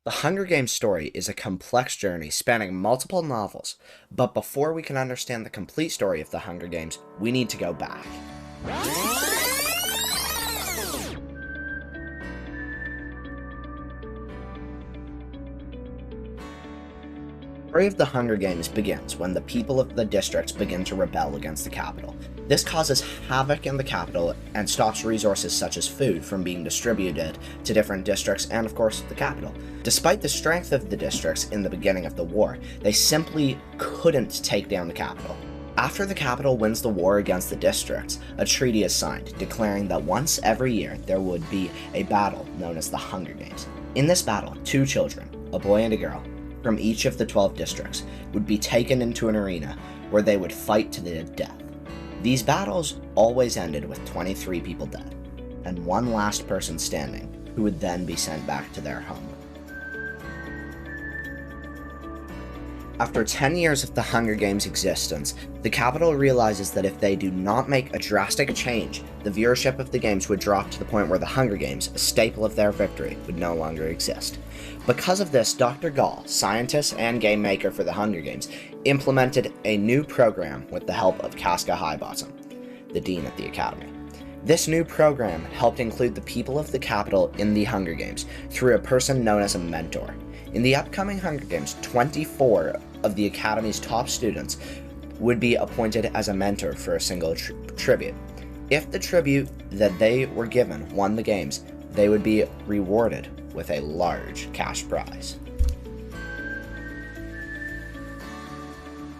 The Hunger Games story is a complex journey spanning multiple novels, but before we can understand the complete story of the Hunger Games, we need to go back. The story of the Hunger Games begins when the people of the districts begin to rebel against the capital. This causes havoc in the capital and stops resources such as food from being distributed to different districts and, of course, the capital. Despite the strength of the districts in the beginning of the war, they simply couldn't take down the capital. After the capital wins the war against the districts, a treaty is signed declaring that once every year there would be a battle known as the Hunger Games. In this battle, two children, a boy and a girl, from each of the 12 districts would be taken into an arena where they would fight to the death. These battles always ended with 23 people dead, and one last person standing, who would then be sent back to their home. After 10 years of the Hunger Games' existence, the capital realizes that if they do not make a drastic change, the viewership of the games would drop to the point where the Hunger Games, a staple of their victory, would no longer exist. Because of this, Dr. Gall, scientist and game maker for the Hunger Games, implemented a new program with the help of Casca Highbottom, the dean at the academy. This new program helped include the people of the capital in the Hunger Games through a person known as a mentor. In the upcoming Hunger Games, 24 of the Academy's top students would be appointed as a mentor for a single tribute. If the tribute that they were given won the games, they would be rewarded with a large cash prize.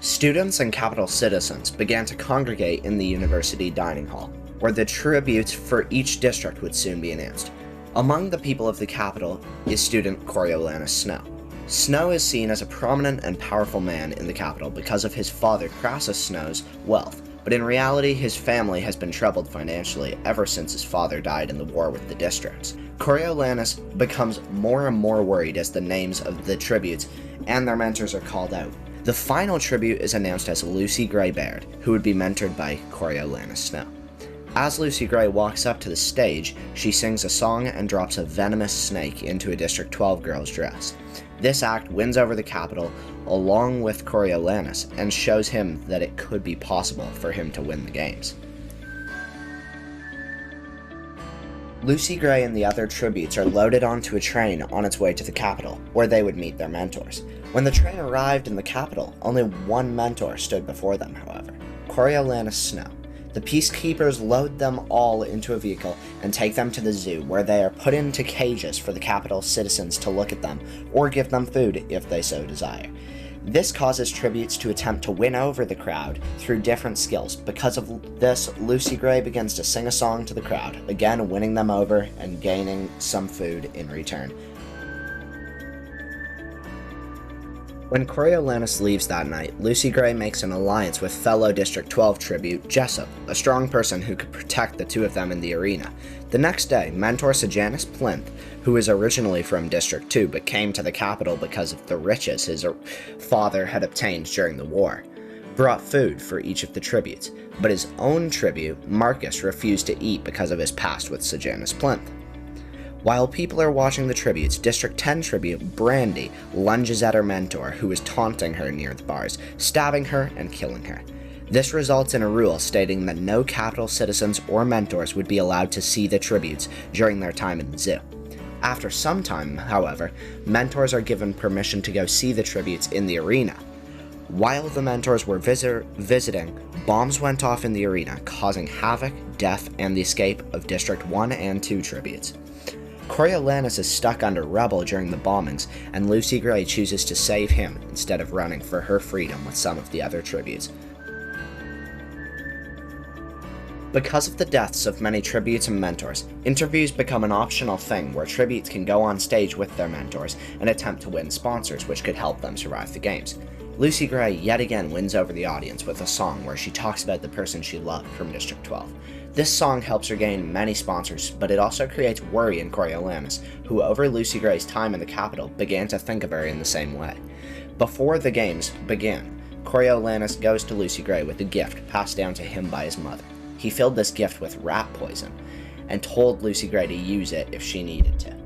Students and capital citizens began to congregate in the university dining hall, where the tributes for each district would soon be announced. Among the people of the capital is student Coriolanus Snow. Snow is seen as a prominent and powerful man in the capital because of his father Crassus Snow's wealth, but in reality his family has been troubled financially ever since his father died in the war with the districts. Coriolanus becomes more and more worried as the names of the tributes and their mentors are called out. The final tribute is announced as Lucy Greybeard, who would be mentored by Coriolanus Snow. As Lucy Gray walks up to the stage, she sings a song and drops a venomous snake into a District 12 girl's dress. This act wins over the capital along with Coriolanus and shows him that it could be possible for him to win the games. Lucy Gray and the other tributes are loaded onto a train on its way to the capital, where they would meet their mentors. When the train arrived in the capital, only one mentor stood before them, however, Coriolanus Snow. The peacekeepers load them all into a vehicle and take them to the zoo, where they are put into cages for the capital's citizens to look at them or give them food if they so desire. This causes tributes to attempt to win over the crowd through different skills. Because of this, Lucy Gray begins to sing a song to the crowd, again winning them over and gaining some food in return. When Coriolanus leaves that night, Lucy Gray makes an alliance with fellow District 12 tribute Jessup, a strong person who could protect the two of them in the arena. The next day, mentor Sejanus Plinth, who is originally from District 2 but came to the capital because of the riches his father had obtained during the war, brought food for each of the tributes, but his own tribute, Marcus, refused to eat because of his past with Sejanus Plinth. While people are watching the tributes, District 10 tribute Brandy lunges at her mentor, who is taunting her near the bars, stabbing her and killing her. This results in a rule stating that no capital citizens or mentors would be allowed to see the tributes during their time in the zoo. After some time, however, mentors are given permission to go see the tributes in the arena. While the mentors were visiting, bombs went off in the arena, causing havoc, death, and the escape of District 1 and 2 tributes. Coriolanus is stuck under rubble during the bombings, and Lucy Gray chooses to save him instead of running for her freedom with some of the other tributes. Because of the deaths of many tributes and mentors, interviews become an optional thing where tributes can go on stage with their mentors and attempt to win sponsors, which could help them survive the games. Lucy Gray yet again wins over the audience with a song where she talks about the person she loved from District 12. This song helps her gain many sponsors, but it also creates worry in Coriolanus, who over Lucy Gray's time in the capital began to think of her in the same way. Before the games begin, Coriolanus goes to Lucy Gray with a gift passed down to him by his mother. He filled this gift with rat poison and told Lucy Gray to use it if she needed to.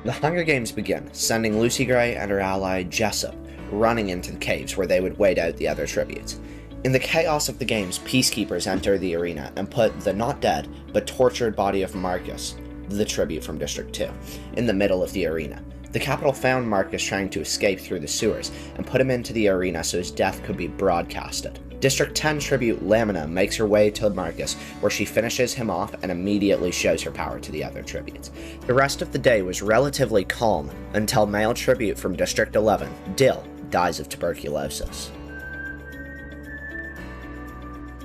The Hunger Games begin, sending Lucy Gray and her ally Jessup running into the caves where they would wait out the other tributes. In the chaos of the games, peacekeepers enter the arena and put the not dead, but tortured body of Marcus, the tribute from District 2, in the middle of the arena. The Capitol found Marcus trying to escape through the sewers and put him into the arena so his death could be broadcasted. District 10 tribute Lamina makes her way to Marcus, where she finishes him off and immediately shows her power to the other tributes. The rest of the day was relatively calm until male tribute from District 11, Dill, dies of tuberculosis.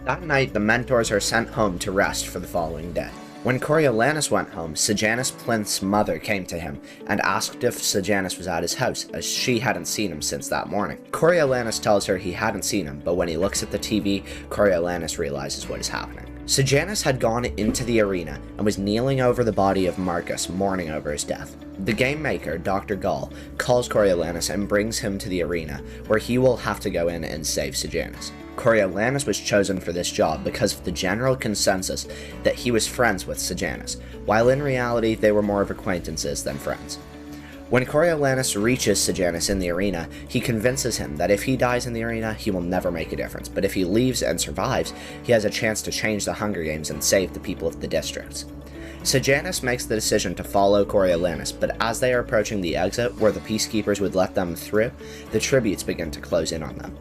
That night, the mentors are sent home to rest for the following day. When Coriolanus went home, Sejanus Plinth's mother came to him and asked if Sejanus was at his house, as she hadn't seen him since that morning. Coriolanus tells her he hadn't seen him, but when he looks at the TV, Coriolanus realizes what is happening. Sejanus had gone into the arena and was kneeling over the body of Marcus, mourning over his death. The game maker, Dr. Gall, calls Coriolanus and brings him to the arena, where he will have to go in and save Sejanus. Coriolanus was chosen for this job because of the general consensus that he was friends with Sejanus, while in reality they were more of acquaintances than friends. When Coriolanus reaches Sejanus in the arena, he convinces him that if he dies in the arena, he will never make a difference, but if he leaves and survives, he has a chance to change the Hunger Games and save the people of the districts. Sejanus makes the decision to follow Coriolanus, but as they are approaching the exit where the peacekeepers would let them through, the tributes begin to close in on them.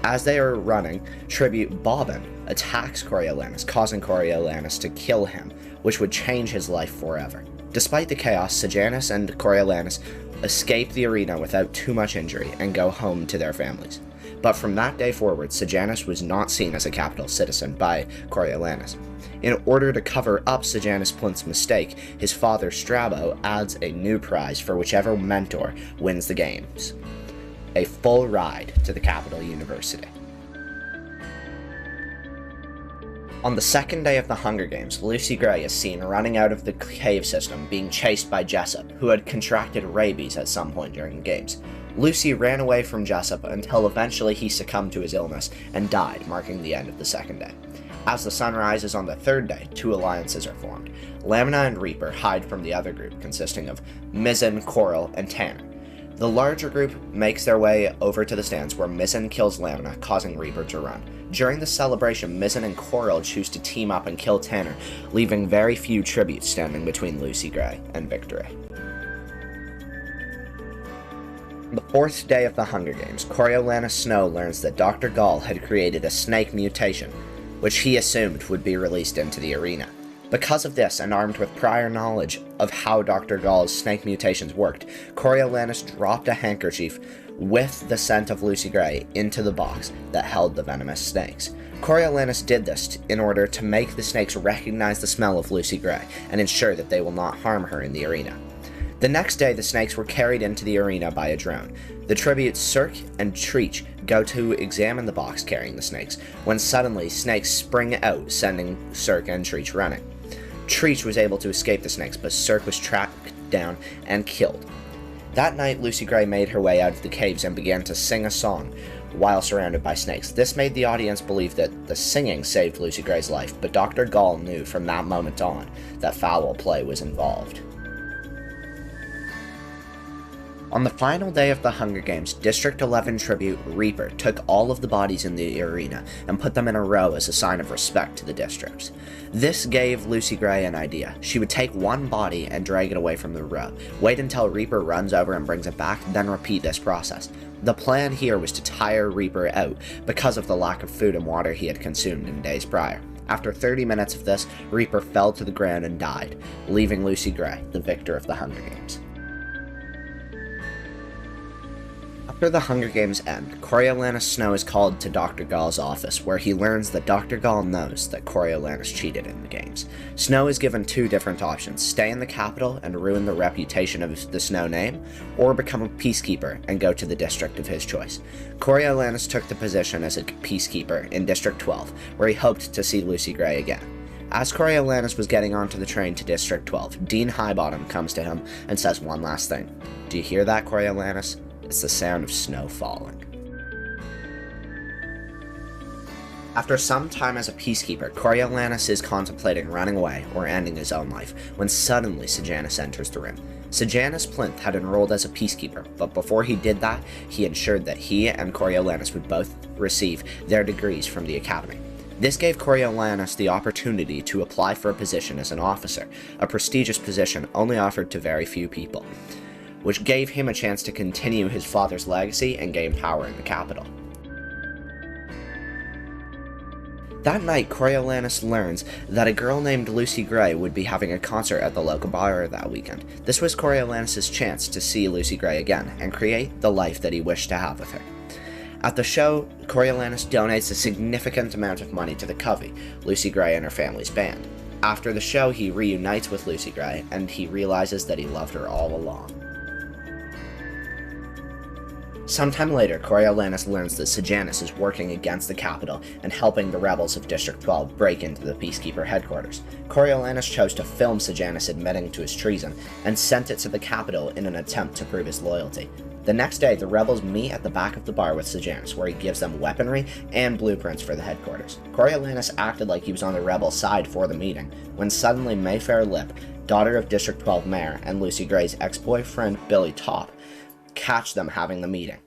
As they are running, tribute Bobbin attacks Coriolanus, causing Coriolanus to kill him, which would change his life forever. Despite the chaos, Sejanus and Coriolanus escape the arena without too much injury and go home to their families. But from that day forward, Sejanus was not seen as a capital citizen by Coriolanus. In order to cover up Sejanus Plinth's mistake, his father Strabo adds a new prize for whichever mentor wins the games: a full ride to the Capitol University. On the second day of the Hunger Games, Lucy Gray is seen running out of the cave system, being chased by Jessup, who had contracted rabies at some point during the games. Lucy ran away from Jessup until eventually he succumbed to his illness and died, marking the end of the second day. As the sun rises on the third day, two alliances are formed. Lamina and Reaper hide from the other group, consisting of Mizzen, Coral, and Tanner. The larger group makes their way over to the stands where Mizzen kills Lamina, causing Reaper to run. During the celebration, Mizzen and Coral choose to team up and kill Tanner, leaving very few tributes standing between Lucy Gray and victory. The fourth day of the Hunger Games, Coriolanus Snow learns that Dr. Gall had created a snake mutation, which he assumed would be released into the arena. Because of this, and armed with prior knowledge of how Dr. Gall's snake mutations worked, Coriolanus dropped a handkerchief with the scent of Lucy Gray into the box that held the venomous snakes. Coriolanus did this in order to make the snakes recognize the smell of Lucy Gray and ensure that they will not harm her in the arena. The next day, the snakes were carried into the arena by a drone. The tributes Cirque and Treach go to examine the box carrying the snakes, when suddenly snakes spring out, sending Cirque and Treach running. Treach was able to escape the snakes, but Cirque was tracked down and killed. That night, Lucy Gray made her way out of the caves and began to sing a song while surrounded by snakes. This made the audience believe that the singing saved Lucy Gray's life, but Dr. Gall knew from that moment on that foul play was involved. On the final day of the Hunger Games, District 11 tribute Reaper took all of the bodies in the arena and put them in a row as a sign of respect to the districts. This gave Lucy Gray an idea. She would take one body and drag it away from the row, wait until Reaper runs over and brings it back, then repeat this process. The plan here was to tire Reaper out because of the lack of food and water he had consumed in days prior. After 30 minutes of this, Reaper fell to the ground and died, leaving Lucy Gray the victor of the Hunger Games. After the Hunger Games end, Coriolanus Snow is called to Dr. Gall's office, where he learns that Dr. Gall knows that Coriolanus cheated in the games. Snow is given two different options: stay in the capital and ruin the reputation of the Snow name, or become a peacekeeper and go to the district of his choice. Coriolanus took the position as a peacekeeper in District 12, where he hoped to see Lucy Gray again. As Coriolanus was getting onto the train to District 12, Dean Highbottom comes to him and says one last thing. "Do you hear that, Coriolanus? It's the sound of snow falling." After some time as a peacekeeper, Coriolanus is contemplating running away or ending his own life, when suddenly Sejanus enters the room. Sejanus Plinth had enrolled as a peacekeeper, but before he did that, he ensured that he and Coriolanus would both receive their degrees from the academy. This gave Coriolanus the opportunity to apply for a position as an officer, a prestigious position only offered to very few people, which gave him a chance to continue his father's legacy and gain power in the capital. That night, Coriolanus learns that a girl named Lucy Gray would be having a concert at the local bar that weekend. This was Coriolanus' chance to see Lucy Gray again and create the life that he wished to have with her. At the show, Coriolanus donates a significant amount of money to the Covey, Lucy Gray and her family's band. After the show, he reunites with Lucy Gray, and he realizes that he loved her all along. Sometime later, Coriolanus learns that Sejanus is working against the capital and helping the rebels of District 12 break into the Peacekeeper headquarters. Coriolanus chose to film Sejanus admitting to his treason and sent it to the capital in an attempt to prove his loyalty. The next day, the rebels meet at the back of the bar with Sejanus, where he gives them weaponry and blueprints for the headquarters. Coriolanus acted like he was on the rebel side for the meeting, when suddenly Mayfair Lip, daughter of District 12 Mayor and Lucy Gray's ex-boyfriend Billy Topp, catch them having the meeting.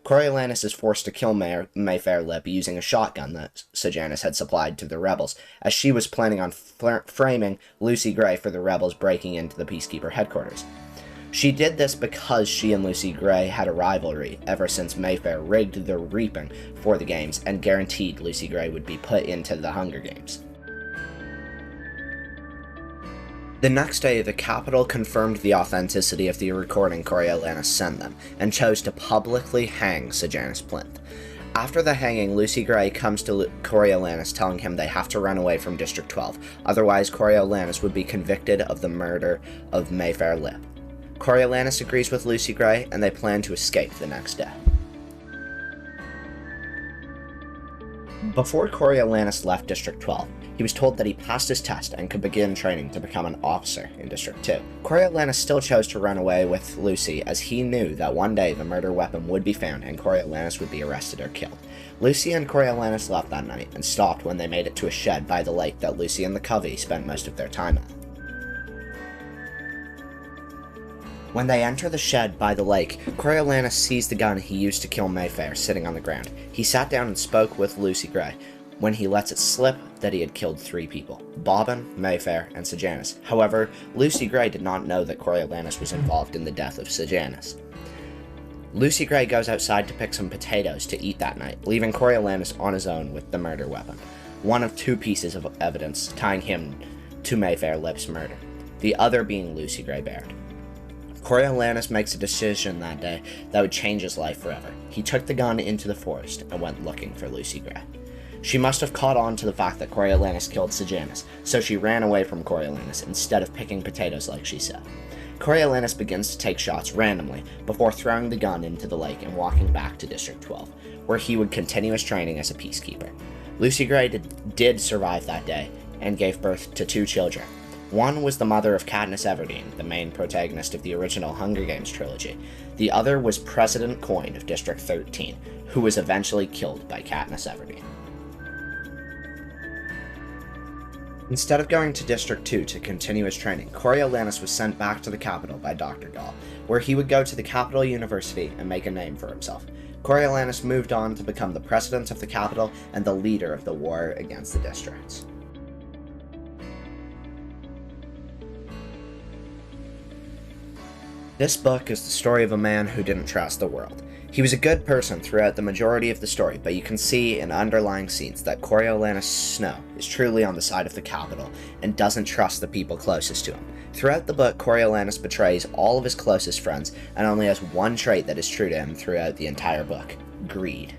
Coriolanus is forced to kill Mayfair Lip using a shotgun that Sejanus had supplied to the rebels, as she was planning on framing Lucy Gray for the rebels breaking into the Peacekeeper headquarters. She did this because she and Lucy Gray had a rivalry ever since Mayfair rigged the reaping for the games and guaranteed Lucy Gray would be put into the Hunger Games. The next day, the Capitol confirmed the authenticity of the recording Coriolanus sent them, and chose to publicly hang Sejanus Plinth. After the hanging, Lucy Gray comes to Coriolanus telling him they have to run away from District 12, otherwise Coriolanus would be convicted of the murder of Mayfair Lip. Coriolanus agrees with Lucy Gray, and they plan to escape the next day. Before Coriolanus left District 12, he was told that he passed his test and could begin training to become an officer in District 2. Coriolanus still chose to run away with Lucy, as he knew that one day the murder weapon would be found and Coriolanus would be arrested or killed. Lucy and Coriolanus left that night and stopped when they made it to a shed by the lake that Lucy and the Covey spent most of their time at. When they enter the shed by the lake, Coriolanus sees the gun he used to kill Mayfair sitting on the ground. He sat down and spoke with Lucy Gray, when he lets it slip that he had killed 3 people, Bobbin, Mayfair, and Sejanus. However, Lucy Gray did not know that Coriolanus was involved in the death of Sejanus. Lucy Gray goes outside to pick some potatoes to eat that night, leaving Coriolanus on his own with the murder weapon, one of 2 pieces of evidence tying him to Mayfair Lip's murder, the other being Lucy Gray Baird. Coriolanus makes a decision that day that would change his life forever. He took the gun into the forest and went looking for Lucy Gray. She must have caught on to the fact that Coriolanus killed Sejanus, so she ran away from Coriolanus instead of picking potatoes like she said. Coriolanus begins to take shots randomly before throwing the gun into the lake and walking back to District 12, where he would continue his training as a peacekeeper. Lucy Gray did survive that day and gave birth to 2 children. One was the mother of Katniss Everdeen, the main protagonist of the original Hunger Games trilogy. The other was President Coin of District 13, who was eventually killed by Katniss Everdeen. Instead of going to District 2 to continue his training, Coriolanus was sent back to the capital by Dr. Gall, where he would go to the Capital University and make a name for himself. Coriolanus moved on to become the president of the capital and the leader of the war against the districts. This book is the story of a man who didn't trust the world. He was a good person throughout the majority of the story, but you can see in underlying scenes that Coriolanus Snow is truly on the side of the capital and doesn't trust the people closest to him. Throughout the book, Coriolanus betrays all of his closest friends and only has one trait that is true to him throughout the entire book: greed.